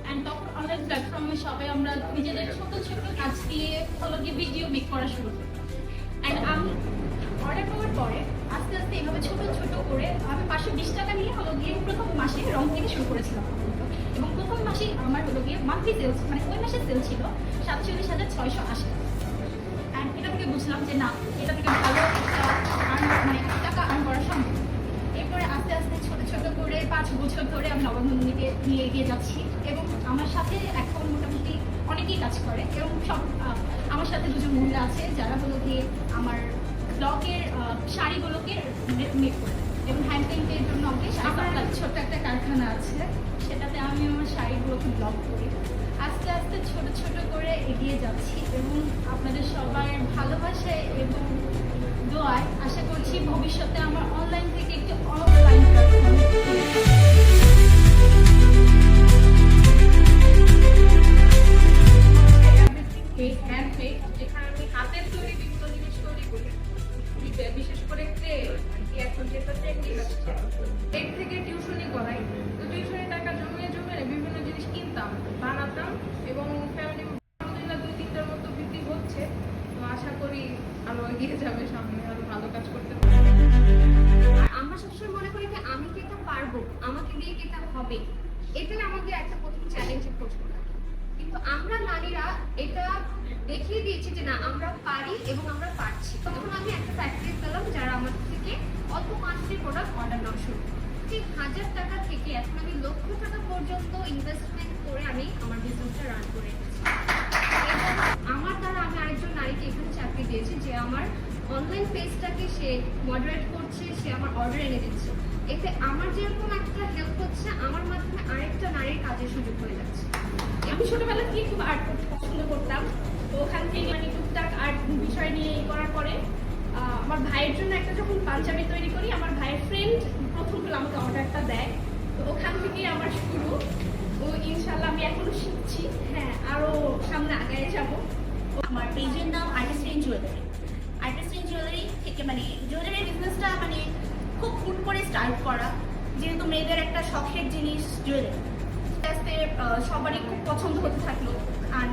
And তখন online প্ল্যাটফর্মে সবাই আমরা নিজেদের ছোট ছোট কাজ দিয়ে হলো গিয়ে ভিডিও মেক করা শুরু করি। অ্যান্ড আমি অর্ডার করার পরে আস্তে আস্তে এইভাবে ছোট ছোট করে আমি 520 টাকা নিয়ে হলো গিয়ে প্রথম মাসে রং থেকে শুরু করেছিলাম। এবং প্রথম মাসেই আমার হলো গিয়ে মান্থলি সেলস মানে ওই মাসের সেল ছিল 47,680। অ্যান্ড এটা থেকে বুঝলাম যে না, এটা থেকে ভালো একটা মানে টাকা আর্ন করা সম্ভব। এরপরে আস্তে আস্তে ছোট ছোট করে 5 বছর ধরে আমি নববন্ধনীকে নিয়ে এগিয়ে যাচ্ছি এবং আমার সাথে এখন মোটামুটি অনেকেই কাজ করে এবং সব আমার সাথে দুজন মহিলা আছে যারা হলো গিয়ে আমার ব্লগের শাড়িগুলোকে মেক করে দেয় এবং হ্যান্ড পেইন্টের জন্য আমাকে আমার ছোট্ট একটা কারখানা আছে, সেটাতে আমি আমার শাড়িগুলোকে ব্লগ করি। আস্তে আস্তে ছোট ছোট করে এগিয়ে যাচ্ছি এবং আপনাদের সবার ভালোবাসায় এবং দোয়ায় আশা করছি ভবিষ্যতে আমার অনলাইন থেকে একটি অফলাইন প্ল্যাটফর্ম যেখানে আমি হাতের তৈরি বিভিন্ন জিনিস তৈরি করি, বিশেষ করে ক্লে এখন যেটা ট্রেন্ডিং আসছে, এর থেকে টিউশনি করাই। তো টিউশনি টাকা জমিয়ে জমিয়ে বিভিন্ন জিনিস কিনতাম, বানাতাম এবং ফ্যামিলি আলহামদুলিল্লাহ 2-3টার মতো বৃদ্ধি হচ্ছে। তো আশা করি আরো এগিয়ে যাবে, সামনে আরো ভালো কাজ করতে পারবে। আর আমরা সবসময় মনে করি যে আমি কি এটা পারবো, আমাকে দিয়ে কি এটা হবে, এটাই আমাদের একটা প্রথম চ্যালেঞ্জের প্রশ্ন থাকে। কিন্তু আমরা নারীরা এটা দেখিয়ে দিয়েছি যে না, আমরা পারি এবং আমরা পারছি। তখন আমি একটা ফ্যাক্টরি পেলাম যারা আমার থেকে অল্প কোয়ান্টিটির প্রোডাক্ট অর্ডার নেওয়া শুরু করি। ঠিক 1000 টাকা থেকে এখন আমি লক্ষ টাকা পর্যন্ত ইনভেস্টমেন্ট করে আমি আমার বিজনেসটা রান করে রেখেছি। আমার দ্বারা আমি আরেকজন নারীকে এখানে চাকরি দিয়েছি যে আমার অনলাইন পেজটাকে সে মডারেট করছে, সে আমার অর্ডার এনে দিচ্ছে। এতে আমার যেরকম একটা হেল্প হচ্ছে, আমার মাধ্যমে আরেকটা নারীর কাজের সুযোগ হয়ে যাচ্ছে। আমি ছোটবেলা থেকে খুব আর্ট করতে পছন্দ করতাম। তো ওখান থেকে মানে টুকটাক আর্ট বিষয় নিয়ে করার পরে আমার ভাইয়ের জন্য একটা যখন পাঞ্জাবি তৈরি করি, আমার ভাইয়ের ফ্রেন্ড প্রথম আমাকে অর্ডারটা দেয়। তো ওখান থেকেই আমার শুরু। তো ইনশাল্লাহ আমি এখনো শিখছি, হ্যাঁ আরো সামনে আগায় যাব। আমার পেজের নাম আর্টিস্টিয়ান জুয়েলারি। আর্টিস্টিয়ান জুয়েলারি থেকে মানে জুয়েলারি বিজনেসটা মানে খুব হুট করে স্টার্ট করা, যেহেতু মেয়েদের একটা শখের জিনিস জুয়েলারি। আস্তে আস্তে সবারই খুব পছন্দ হতে থাকলো। আর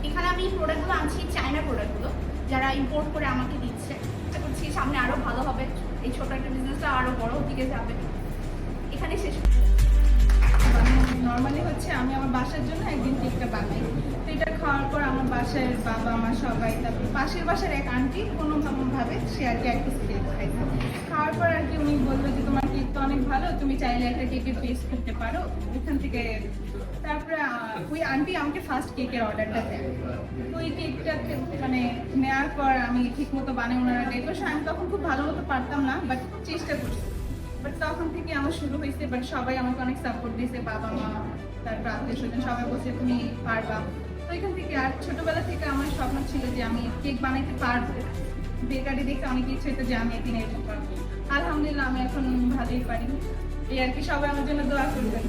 এখানে আমি প্রোডাক্টগুলো আনছি, চায়না প্রোডাক্টগুলো যারা ইম্পোর্ট করে আমাকে দিচ্ছে। আশা করছি সামনে আরও ভালো হবে, এই ছোট একটা বিজনেসটা আরও বড় দিকে যাবে। এখানে শেষ। নর্মালি হচ্ছে আমি আমার বাসার জন্য একদিন কেকটা বানাই। তো এটা খাওয়ার পর আমার বাসার বাবা মা সবাই, তারপর পাশের বাসার এক আন্টি ভাবে সে আর কি একটা কেক খাইছে। খাওয়ার পর আর কি উনি বললো যে তোমার কেক তো অনেক ভালো, তুমি চাইলে একটা কেকের পেজ করতে পারো। ওখান থেকে তারপরে ওই আন্টি আমাকে ফার্স্ট কেকের অর্ডারটা দেয়। তো ওই কেকটা মানে নেওয়ার পর আমি ঠিক মতো বানাই, ওনারা ডেকোরেশন আমি তখন খুব ভালো মতো পারতাম না, বাট চেষ্টা করছি। বাট তখন থেকে আমার শুরু হয়েছে, বাট সবাই আমাকে অনেক সাপোর্ট দিয়েছে, বাবা মা তারপর আত্মীয় স্বজন সবাই বলছে তুমি পারবা। তো এখান থেকে আর ছোটবেলা থেকে আমার স্বপ্ন ছিল যে আমি কেক বানাইতে পারবো। বেকারি দেখে অনেক ইচ্ছে হতো যে আমি একদিন এরকম পারবো। আলহামদুলিল্লাহ আমি এখন ভালোই পারি। এই আর কি, সবাই আমার জন্য দোয়া করবেন।